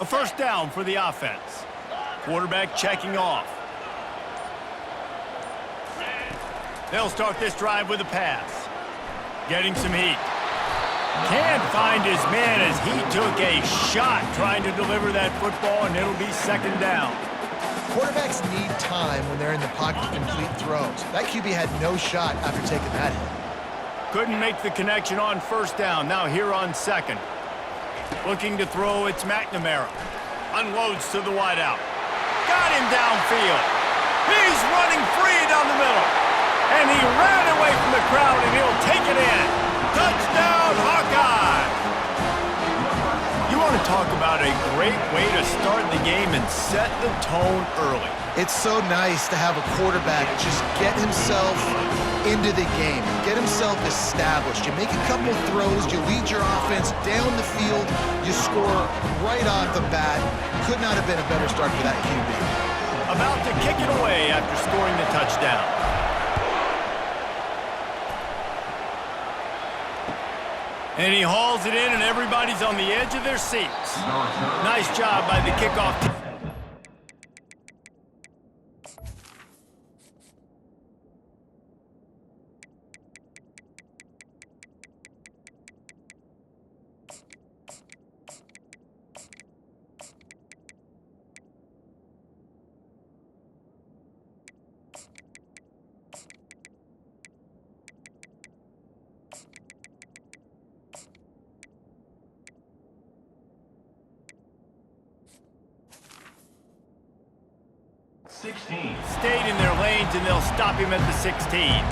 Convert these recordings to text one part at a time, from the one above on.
A first down for the offense. Quarterback checking off. They'll start this drive with a pass. Getting some heat. Can't find his man as he took a shot trying to deliver that football, and it'll be second down. Quarterbacks need time when they're in the pocket to complete throws. That QB had no shot after taking that hit. Couldn't make the connection on first down. Now here on second. Looking to throw, it's McNamara. Unloads to the wideout. Got him downfield. He's running free down the middle. And he ran away from the crowd, and he'll take it in. Touchdown, Hawkeye! You want to talk about a great way to start the game and set the tone early. It's so nice to have a quarterback just get himself into the game, get himself established. You make a couple throws, you lead your offense down the field, you score right off the bat. Could not have been a better start for that QB. About to kick it away after scoring the touchdown. And he hauls it in, and everybody's on the edge of their seats. Nice job by the kickoff team. Stayed in their lanes, and they'll stop him at the 16.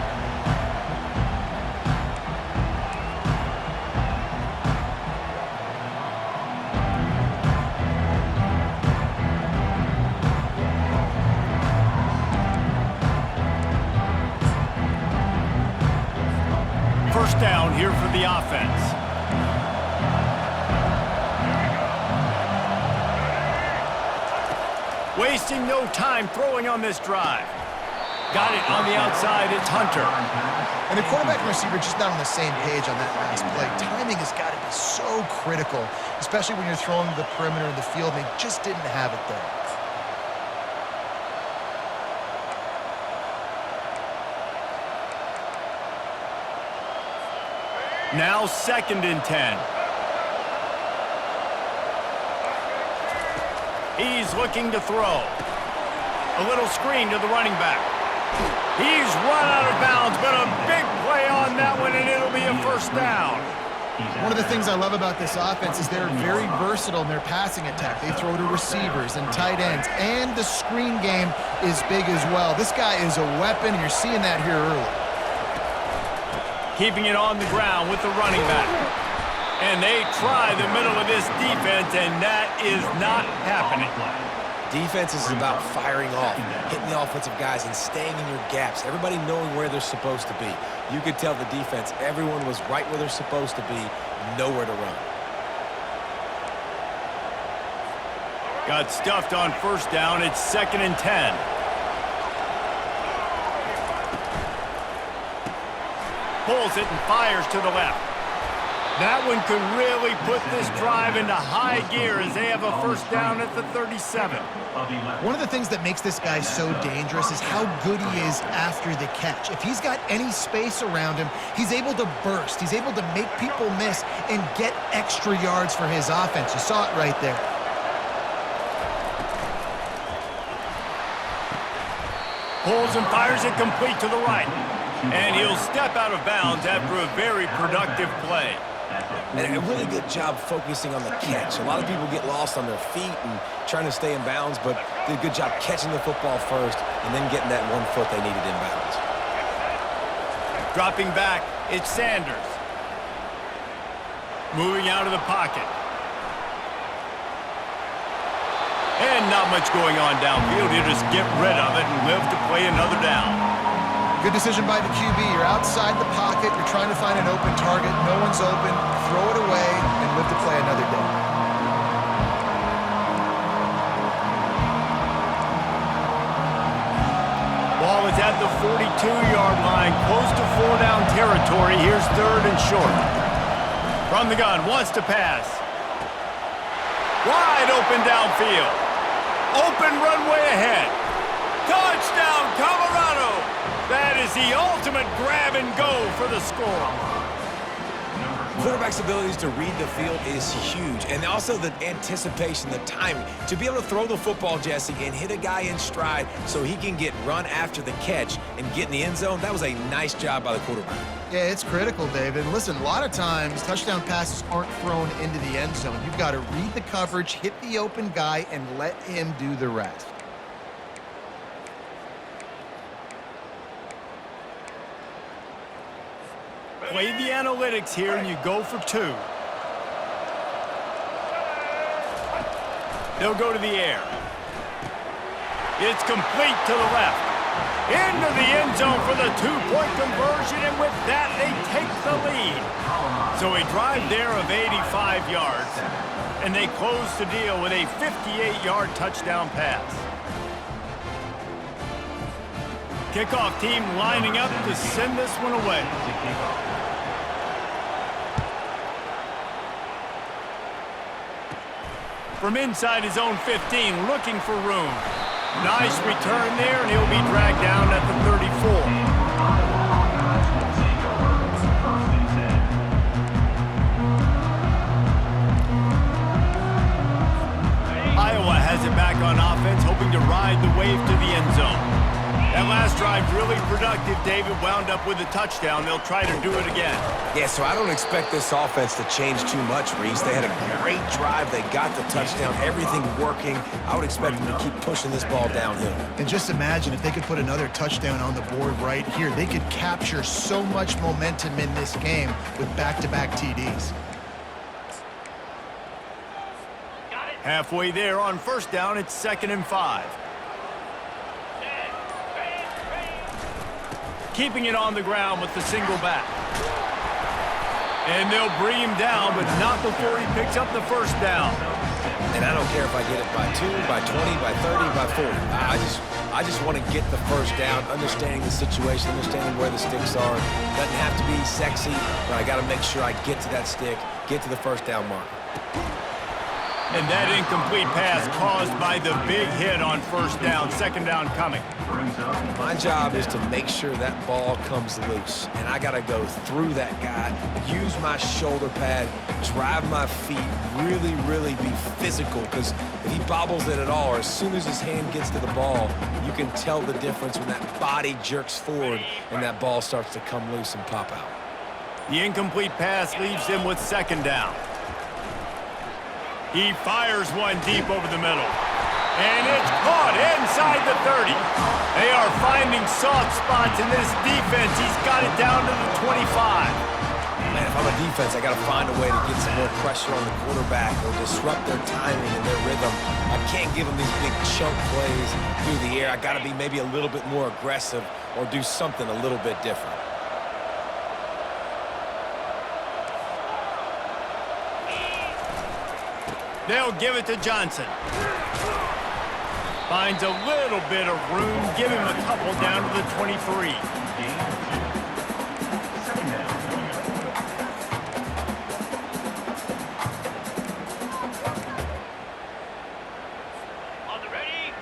First down here for the offense. Wasting no time throwing on this drive. Got it on the outside, it's Hunter. And the quarterback and receiver just not on the same page on that last play. Timing has got to be so critical, especially when you're throwing to the perimeter of the field. They just didn't have it there. Now 2nd and 10. He's looking to throw. A little screen to the running back. He's run out of bounds, but a big play on that one, and it'll be a first down. One of the things I love about this offense is they're very versatile in their passing attack. They throw to receivers and tight ends, and the screen game is big as well. This guy is a weapon, and you're seeing that here early. Keeping it on the ground with the running back. And they try the middle of this defense, and that is not happening. Defense is about firing off, hitting the offensive guys, and staying in your gaps. Everybody knowing where they're supposed to be. You could tell the defense, everyone was right where they're supposed to be, nowhere to run. Got stuffed on first down. It's 2nd and 10. Pulls it and fires to the left. That one could really put this drive into high gear as they have a first down at the 37. One of the things that makes this guy so dangerous is how good he is after the catch. If he's got any space around him, he's able to burst. He's able to make people miss and get extra yards for his offense. You saw it right there. Pulls and fires it complete to the right. And he'll step out of bounds after a very productive play. And a really good job focusing on the catch. A lot of people get lost on their feet and trying to stay in bounds, but did a good job catching the football first and then getting that 1 foot they needed in bounds. Dropping back, it's Sanders. Moving out of the pocket. And not much going on downfield. He'll just get rid of it and live to play another down. Good decision by the QB. You're outside the pocket. You're trying to find an open target. No one's open. Throw it away and live to play another day. Ball is at the 42-yard line, close to 4-down territory. Here's 3rd and short. From the gun, wants to pass. Wide open downfield. Open runway ahead. Touchdown, Colorado! That is the ultimate grab and go for the score. Quarterback's abilities to read the field is huge, and also the anticipation, the timing. To be able to throw the football, Jesse, and hit a guy in stride so he can get run after the catch and get in the end zone, that was a nice job by the quarterback. Yeah, it's critical, David. Listen, a lot of times touchdown passes aren't thrown into the end zone. You've got to read the coverage, hit the open guy, and let him do the rest. Play the analytics here, and you go for 2. They'll go to the air. It's complete to the left. Into the end zone for the 2-point conversion, and with that, they take the lead. So a drive there of 85 yards, and they close the deal with a 58-yard touchdown pass. Kickoff team lining up to send this one away. From inside his own 15, looking for room. Nice return there, and he'll be dragged down at the 34. Iowa has it back on offense, hoping to ride the wave to the end zone. That last drive really productive. David wound up with a touchdown. They'll try to do it again. Yeah, so I don't expect this offense to change too much, Reese. They had a great drive. They got the touchdown. Everything working. I would expect them to keep pushing this ball downhill. And just imagine if they could put another touchdown on the board right here. They could capture so much momentum in this game with back-to-back TDs. Halfway there on first down, it's 2nd and 5. Keeping it on the ground with the single back. And they'll bring him down, but not before he picks up the first down. And I don't care if I get it by 2, by 20, by 30, by 40. I just want to get the first down, understanding the situation, understanding where the sticks are. Doesn't have to be sexy, but I got to make sure I get to that stick, get to the first down mark. And that incomplete pass caused by the big hit on first down. 2nd down coming. My job is to make sure that ball comes loose. And I got to go through that guy, use my shoulder pad, drive my feet, really, really be physical. Because if he bobbles it at all, or as soon as his hand gets to the ball, you can tell the difference when that body jerks forward and that ball starts to come loose and pop out. The incomplete pass leaves him with 2nd down. He fires one deep over the middle. And it's caught inside the 30. They are finding soft spots in this defense. He's got it down to the 25. Man, if I'm a defense, I got to find a way to get some more pressure on the quarterback or disrupt their timing and their rhythm. I can't give them these big chunk plays through the air. I got to be maybe a little bit more aggressive or do something a little bit different. They'll give it to Johnson. Finds a little bit of room. Give him a couple down to the 23. On the ready.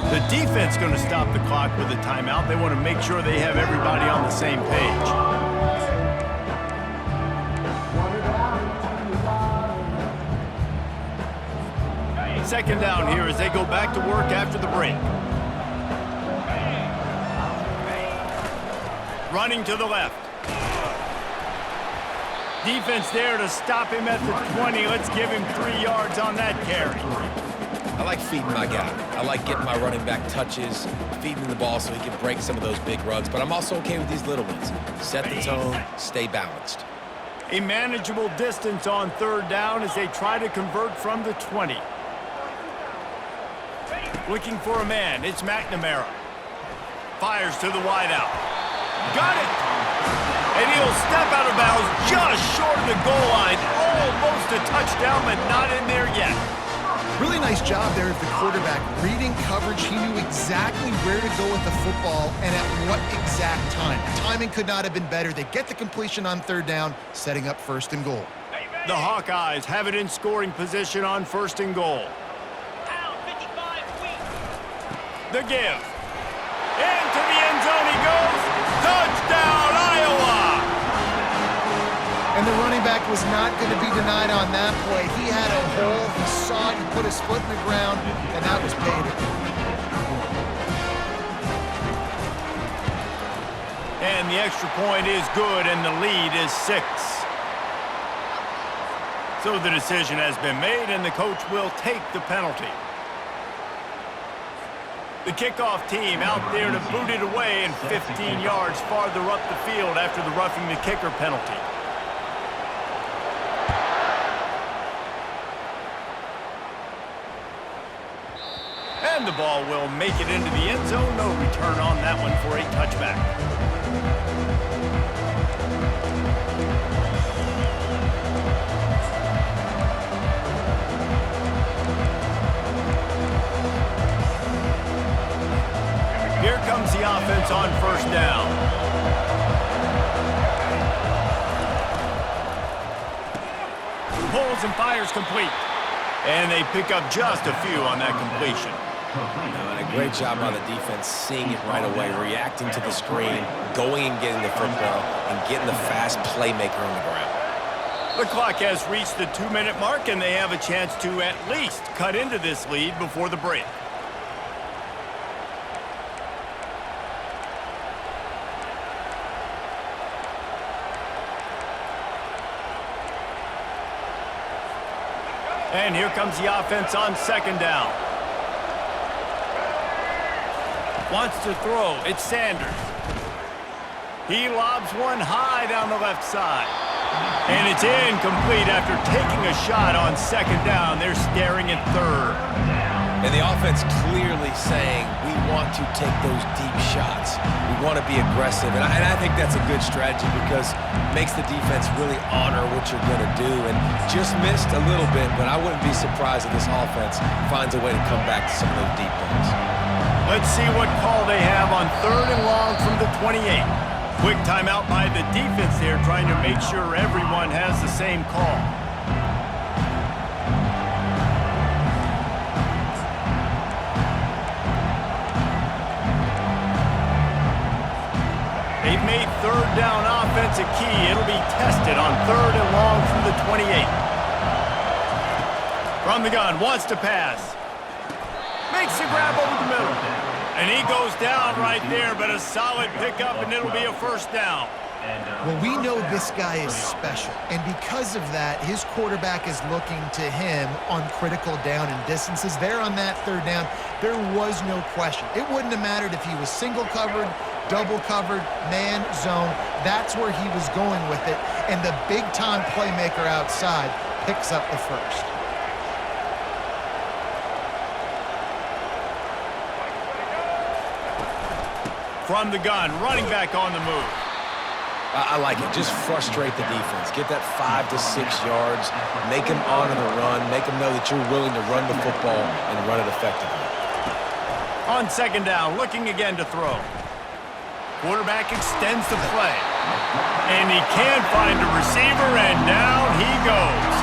The defense going to stop the clock with a timeout. They want to make sure they have everybody on the same page. Second down here as they go back to work after the break. Running to the left. Defense there to stop him at the 20. Let's give him 3 yards on that carry. I like feeding my guy. I like getting my running back touches, feeding him the ball so he can break some of those big runs. But I'm also okay with these little ones. Set the tone, stay balanced. A manageable distance on 3rd down as they try to convert from the 20. Looking for a man. It's McNamara. Fires to the wideout. Got it! And he'll step out of bounds just short of the goal line. Almost a touchdown, but not in there yet. Really nice job there of the quarterback. Reading coverage, he knew exactly where to go with the football and at what exact time. Timing could not have been better. They get the completion on third down, setting up first and goal. The Hawkeyes have it in scoring position on first and goal. The give. Into the end zone he goes. Touchdown, Iowa! And the running back was not going to be denied on that play. He had a hole. He saw it. He put his foot in the ground, and that was paid. And the extra point is good, and the lead is 6. So the decision has been made, and the coach will take the penalty. The kickoff team out there to boot it away and 15 yards farther up the field after the roughing the kicker penalty. And the ball will make it into the end zone. No return on that one for a touchback. Here comes the offense on first down. Pulls and fires complete. And they pick up just a few on that completion. And a great job by the defense seeing it right away, reacting to the screen, going and getting the football, and getting the fast playmaker on the ground. The clock has reached the 2-minute mark, and they have a chance to at least cut into this lead before the break. And here comes the offense on second down. Wants to throw. It's Sanders. He lobs one high down the left side. And it's incomplete after taking a shot on second down. They're staring at third. And the offense clearly saying, we want to take those deep shots. We want to be aggressive. And I think that's a good strategy because it makes the defense really honor what you're going to do. And just missed a little bit, but I wouldn't be surprised if this offense finds a way to come back to some of those deep ones. Let's see what call they have on third and long from the 28. Quick timeout by the defense there, trying to make sure everyone has the same call. They've made third down offense a key. It'll be tested on third and long from the 28. From the gun, wants to pass. Makes the grab over the middle. And he goes down right there, but a solid pickup, and it'll be a first down. Well, we know this guy is special, and because of that, his quarterback is looking to him on critical down and distances. There on that third down, there was no question. It wouldn't have mattered if he was single covered, double covered, man, zone. That's where he was going with it, and the big-time playmaker outside picks up the first. From the gun, running back on the move. I like it. Just frustrate the defense. Get that 5 to 6 yards. Make them honor the run. Make them know that you're willing to run the football and run it effectively. On second down, looking again to throw. Quarterback extends the play. And he can't find a receiver, and down he goes.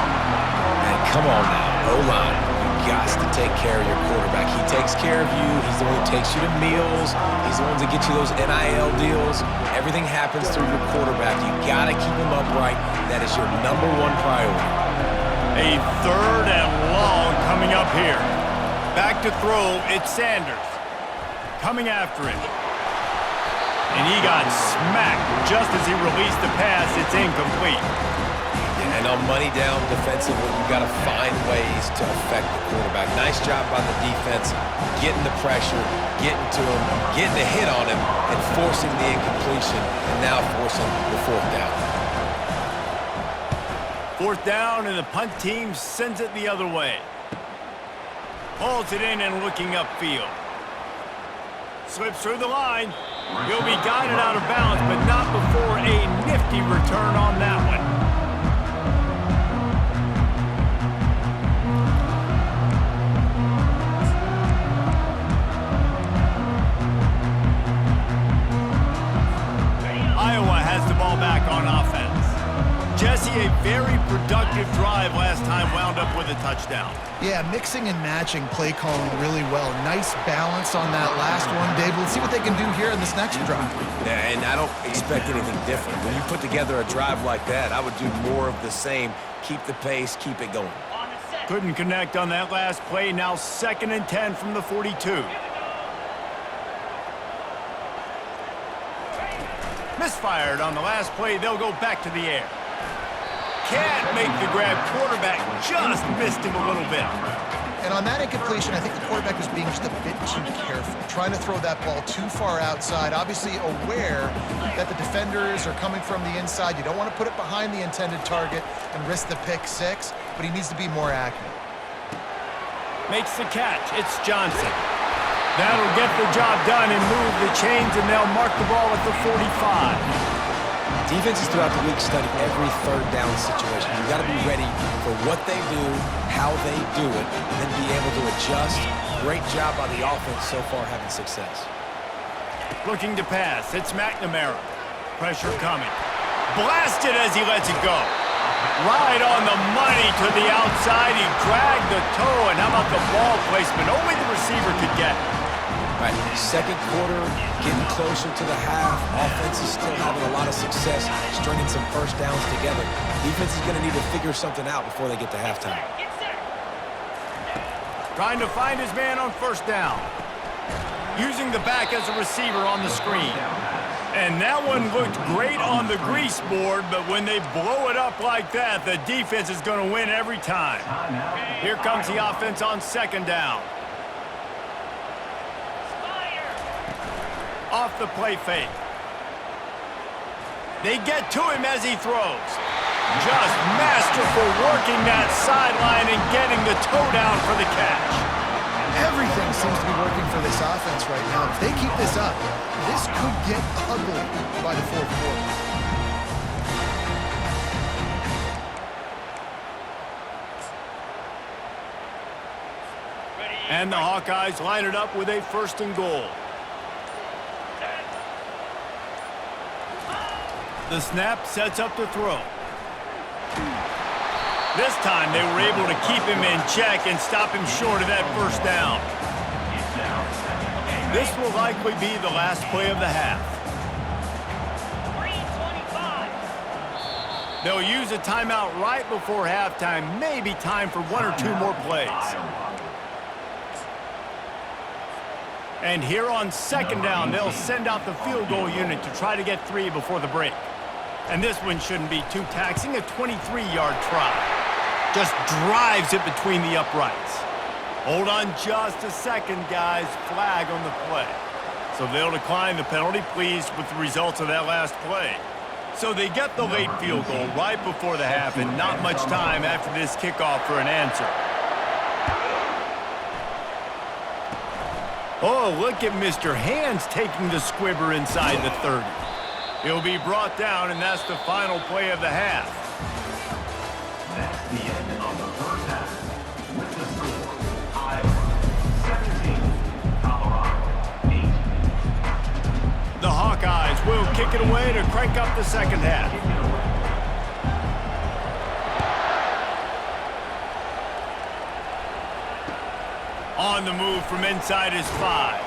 And come on now, O-line. You got to take care of your quarterback. He takes care of you. He's the one who takes you to meals. He's the one that gets you those NIL deals. Everything happens through your quarterback. You got to keep him upright. That is your #1 priority. A third and long coming up here. Back to throw, it's Sanders. Coming after him. And he got smacked just as he released the pass. It's incomplete. And on money down defensively, you've got to find ways to affect the quarterback. Nice job by the defense, getting the pressure, getting to him, getting a hit on him, and forcing the incompletion, and now forcing the fourth down. Fourth down, and the punt team sends it the other way. Pulls it in and looking upfield. Slips through the line. He'll be guided out of bounds, but not before a nifty return on that one. a very productive drive last time wound up with a touchdown. Yeah, mixing and matching play calling really well. Nice balance on that last one, Dave. Let's see what they can do here in this next drive. Yeah, and I don't expect anything different. When you put together a drive like that, I would do more of the same. Keep the pace, keep it going. Couldn't connect on that last play. Now 2nd and 10 from the 42. Misfired on the last play. They'll go back to the air. Can't make the grab. Quarterback just missed him a little bit. And on that incompletion, I think the quarterback was being just a bit too careful, trying to throw that ball too far outside, obviously aware that the defenders are coming from the inside. You don't want to put it behind the intended target and risk the pick six, but he needs to be more accurate. Makes the catch. It's Johnson. That'll get the job done and move the chains, and they'll mark the ball at the 45. Defenses throughout the week study every third down situation. You got to be ready for what they do, how they do it, and then be able to adjust. Great job by the offense so far having success. Looking to pass. It's McNamara. Pressure coming. Blasted as he lets it go. Right on the money to the outside. He dragged the toe, and how about the ball placement? Only the receiver could get it. Right, second quarter, getting closer to the half. Offense is still having a lot of success stringing some first downs together. Defense is going to need to figure something out before they get to halftime. Trying to find his man on first down. Using the back as a receiver on the screen. And that one looked great on the grease board, but when they blow it up like that, the defense is going to win every time. Here comes the offense on 2nd down. Off the play fake. They get to him as he throws. Just masterful working that sideline and getting the toe down for the catch. Everything seems to be working for this offense right now. If they keep this up, this could get ugly by the 4th quarter. And the Hawkeyes line it up with a 1st and goal. The snap sets up the throw. This time they were able to keep him in check and stop him short of that 1st down. This will likely be the last play of the half. They'll use a timeout right before halftime. Maybe time for 1 or 2 more plays. And here on 2nd down, they'll send out the field goal unit to try to get 3 before the break. And this one shouldn't be too taxing, a 23-yard try. Just drives it between the uprights. Hold on just a second, guys. Flag on the play. So they'll decline the penalty, pleased with the results of that last play. So they get the late field goal right before the half, and not much time after this kickoff for an answer. Oh, look at Mr. Hands taking the squibber inside the 30. He'll be brought down, and that's the final play of the half. That's the end of the first half. With the score, Iowa 17, Colorado 8. The Hawkeyes will kick it away to crank up the 2nd half. On the move from inside his 5.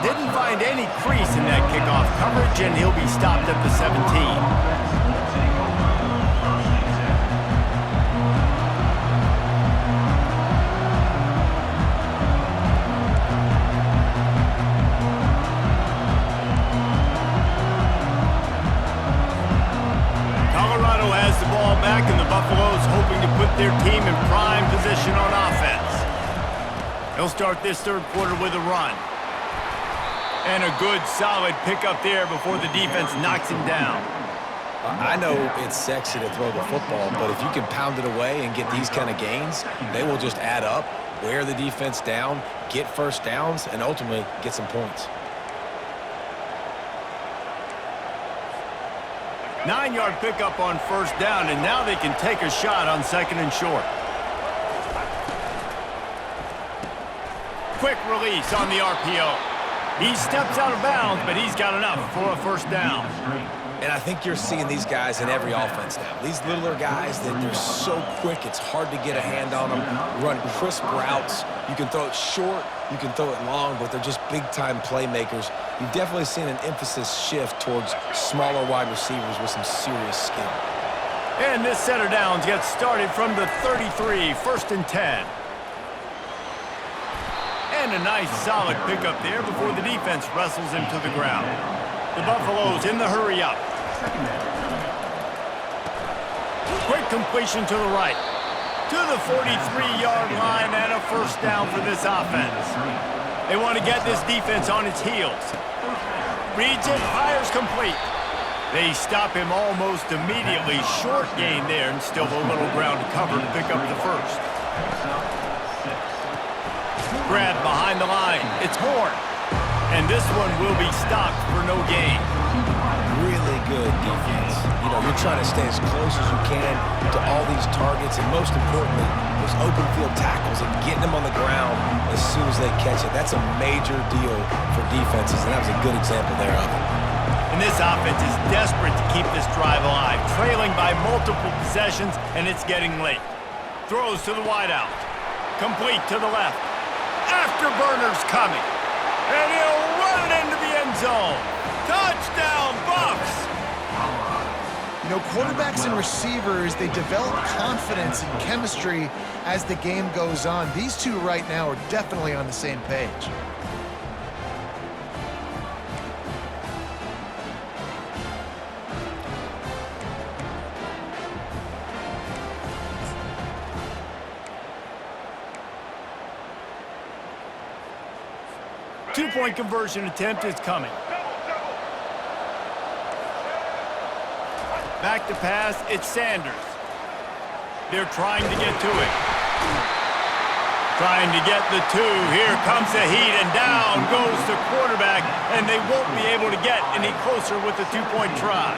Didn't find any crease in that kickoff coverage, and he'll be stopped at the 17. Colorado has the ball back, and the Buffaloes hoping to put their team in prime position on offense. He'll start this 3rd quarter with a run. And a good, solid pickup there before the defense knocks him down. I know it's sexy to throw the football, but if you can pound it away and get these kind of gains, they will just add up, wear the defense down, get first downs, and ultimately get some points. 9-yard pickup on 1st down, and now they can take a shot on 2nd and short. Quick release on the RPO. He steps out of bounds, but he's got enough for a 1st down. And I think you're seeing these guys in every offense now. These littler guys, they're so quick, it's hard to get a hand on them. Run crisp routes. You can throw it short, you can throw it long, but they're just big-time playmakers. You've definitely seen an emphasis shift towards smaller wide receivers with some serious skill. And this set of downs gets started from the 33, 1st and 10. And a nice solid pickup there before the defense wrestles him to the ground. The Buffaloes in the hurry up. Quick completion to the right. To the 43-yard line and a 1st down for this offense. They want to get this defense on its heels. Reads it, fires complete. They stop him almost immediately. Short gain there and still a little ground to cover to pick up the 1st. Grab behind the line. It's Horn. And this one will be stopped for no gain. Really good defense. You know, you're trying to stay as close as you can to all these targets, and most importantly, those open field tackles and getting them on the ground as soon as they catch it. That's a major deal for defenses, and that was a good example there of it. And this offense is desperate to keep this drive alive, trailing by multiple possessions, and it's getting late. Throws to the wideout. Complete to the left. Afterburner's coming. And he'll run it into the end zone. Touchdown, Bucks! You know, quarterbacks and receivers, they develop confidence and chemistry as the game goes on. These two right now are definitely on the same page. Two-point conversion attempt is coming. Back to pass, it's Sanders. They're trying to get to it. Trying to get the 2. Here comes the heat, and down goes the quarterback, and they won't be able to get any closer with the 2-point try.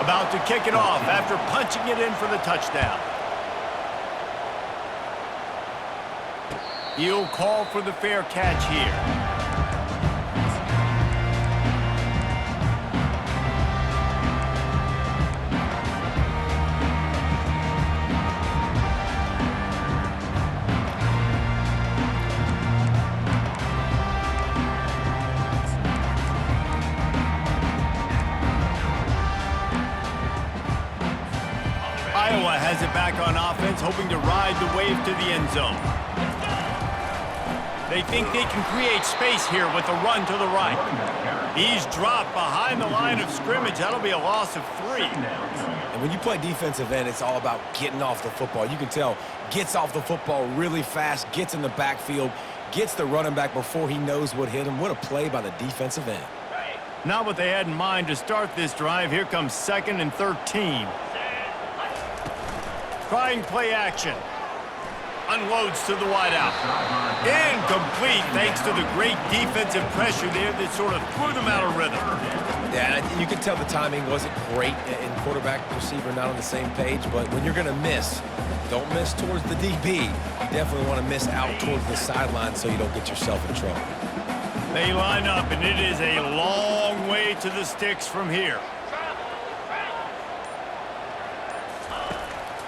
About to kick it off after punching it in for the touchdown. He'll call for the fair catch here. Iowa has it back on offense, hoping to ride the wave to the end zone. They think they can create space here with a run to the right. He's dropped behind the line of scrimmage. That'll be a loss of 3. And when you play defensive end, it's all about getting off the football. You can tell, gets off the football really fast, gets in the backfield, gets the running back before he knows what hit him. What a play by the defensive end. Not what they had in mind to start this drive. Here comes 2nd and 13. Trying play action. Unloads to the wideout. Incomplete thanks to the great defensive pressure there that sort of threw them out of rhythm. Yeah, you could tell the timing wasn't great in quarterback and receiver not on the same page, but when you're going to miss, don't miss towards the DB. You definitely want to miss out towards the sideline so you don't get yourself in trouble. They line up, and it is a long way to the sticks from here.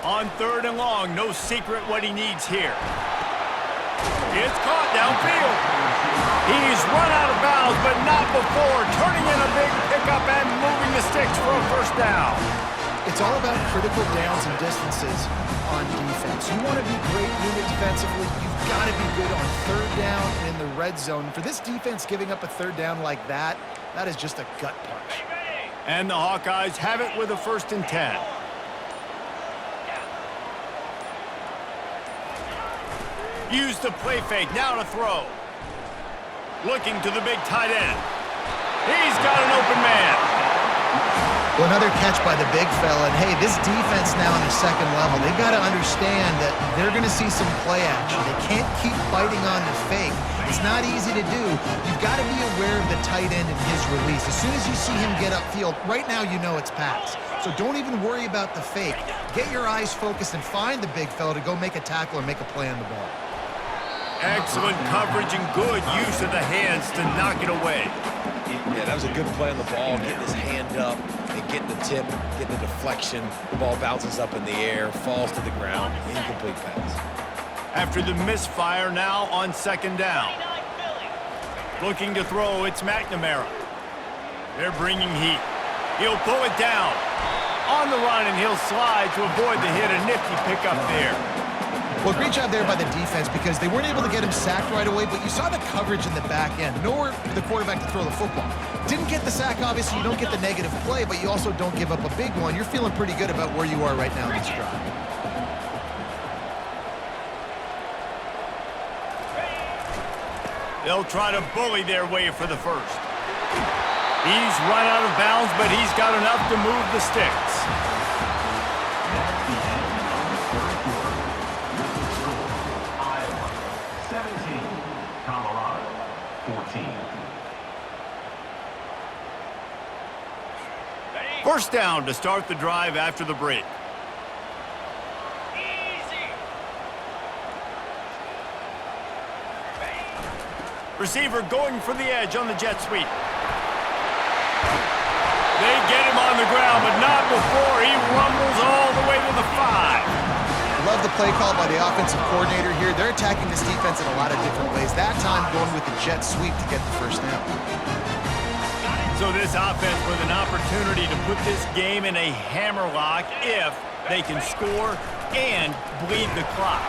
On 3rd and long, no secret what he needs here. It's caught downfield. He's run out of bounds, but not before turning in a big pickup and moving the sticks for a 1st down. It's all about critical downs and distances on defense. You want to be great unit defensively, you've got to be good on 3rd down and in the red zone. For this defense giving up a 3rd down like that, that is just a gut punch. And the Hawkeyes have it with a 1st and 10. Use the play fake, now to throw. Looking to the big tight end. He's got an open man. Well, another catch by the big fella. And, hey, this defense now on the 2nd level, they've got to understand that they're going to see some play action. They can't keep biting on the fake. It's not easy to do. You've got to be aware of the tight end and his release. As soon as you see him get upfield, right now you know it's pass. So don't even worry about the fake. Get your eyes focused and find the big fella to go make a tackle or make a play on the ball. Excellent coverage and good use of the hands to knock it away. Yeah, that was a good play on the ball, getting his hand up, and getting the tip, getting the deflection. The ball bounces up in the air, falls to the ground, incomplete pass. After the misfire, now on second down. Looking to throw, it's McNamara. They're bringing heat. He'll pull it down. On the run, and he'll slide to avoid the hit. A nifty pickup there. Well, great job there by the defense because they weren't able to get him sacked right away, but you saw the coverage in the back end. Nowhere for the quarterback to throw the football. Didn't get the sack, obviously. You don't get the negative play, but you also don't give up a big one. You're feeling pretty good about where you are right now in this drive. They'll try to bully their way for the first. He's run out of bounds, but he's got enough to move the sticks. That's the end of the third quarter. With the score, Iowa 17, Colorado 14. First down to start the drive after the break. Receiver going for the edge on the jet sweep. They get him on the ground, but not before he rumbles all the way to the 5. Love the play call by the offensive coordinator here. They're attacking this defense in a lot of different ways. That time going with the jet sweep to get the first down. So this offense with an opportunity to put this game in a hammerlock if they can score and bleed the clock.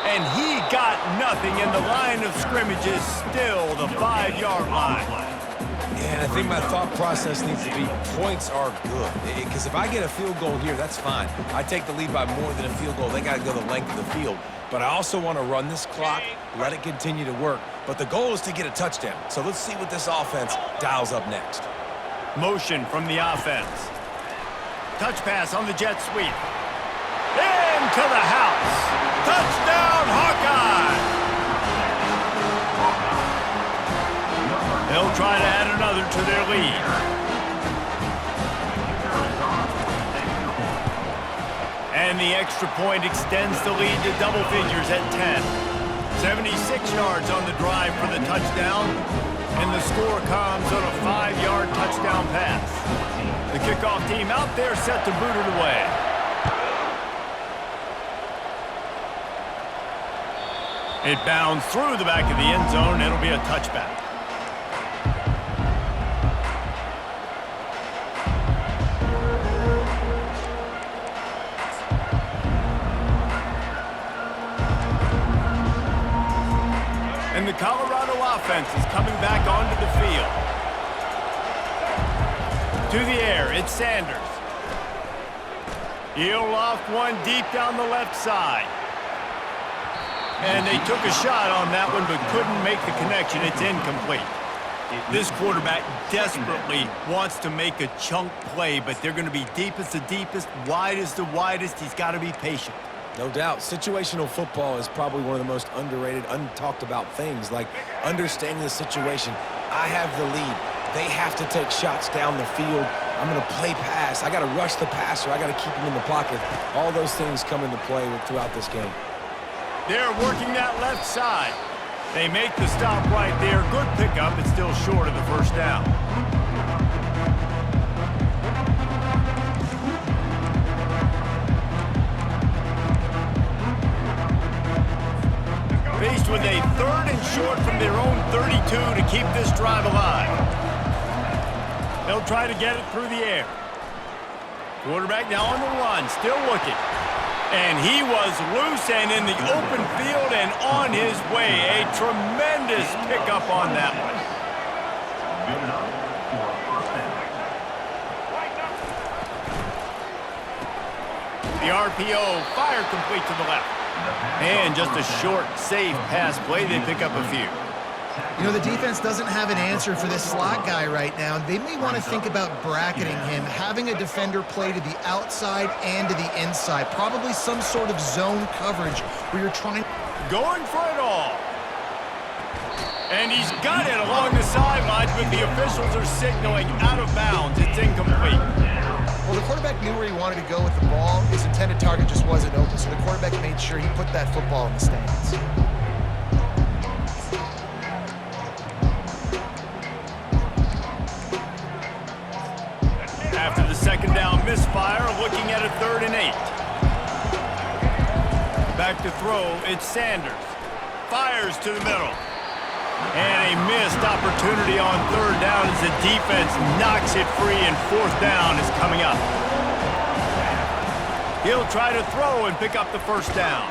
And he got nothing, and the line of scrimmage is still the 5-yard line. Yeah, and I think my thought process needs to be points are good. Because if I get a field goal here, that's fine. I take the lead by more than a field goal. They got to go the length of the field. But I also want to run this clock, let it continue to work. But the goal is to get a touchdown. So let's see what this offense dials up next. Motion from the offense. Touch pass on the jet sweep. Into the house. Touchdown, Hawkeyes! They'll try to add another to their lead. And the extra point extends the lead to double figures at 10. 76 yards on the drive for the touchdown, and the score comes on a 5-yard touchdown pass. The kickoff team out there set to boot it away. It bounds through the back of the end zone. It'll be a touchback. And the Colorado offense is coming back onto the field. To the air, it's Sanders. He'll loft one deep down the left side. And they took a shot on that one, but couldn't make the connection. It's incomplete. This quarterback desperately wants to make a chunk play, but they're going to be deep as the deepest, wide as the widest. He's got to be patient. No doubt. Situational football is probably one of the most underrated, untalked about things, like understanding the situation. I have the lead. They have to take shots down the field. I'm going to play pass. I got to rush the passer. I got to keep him in the pocket. All those things come into play throughout this game. They're working that left side. They make the stop right there. Good pickup. It's still short of the first down. Faced with a 3rd and short from their own 32 to keep this drive alive. They'll try to get it through the air. Quarterback now on the run, still looking. And he was loose and in the open field and on his way. A tremendous pickup on that one. Good enough for a first down. The RPO, fire complete to the left. And just a short, safe pass play. They pick up a few. You know, the defense doesn't have an answer for this slot guy right now. They may want to think about bracketing him, having a defender play to the outside and to the inside. Probably some sort of zone coverage where you're trying... Going for it all. And he's got it along the sidelines, but the officials are signaling out of bounds. It's incomplete. Well, the quarterback knew where he wanted to go with the ball. His intended target just wasn't open, so the quarterback made sure he put that football in the stands. After the misfire, looking at a 3rd and 8. Back to throw, it's Sanders. Fires to the middle. And a missed opportunity on 3rd down as the defense knocks it free, and 4th down is coming up. He'll try to throw and pick up the 1st down.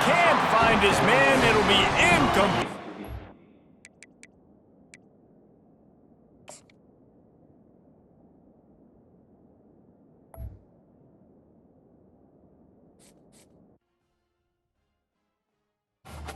Can't find his man. It'll be incomplete.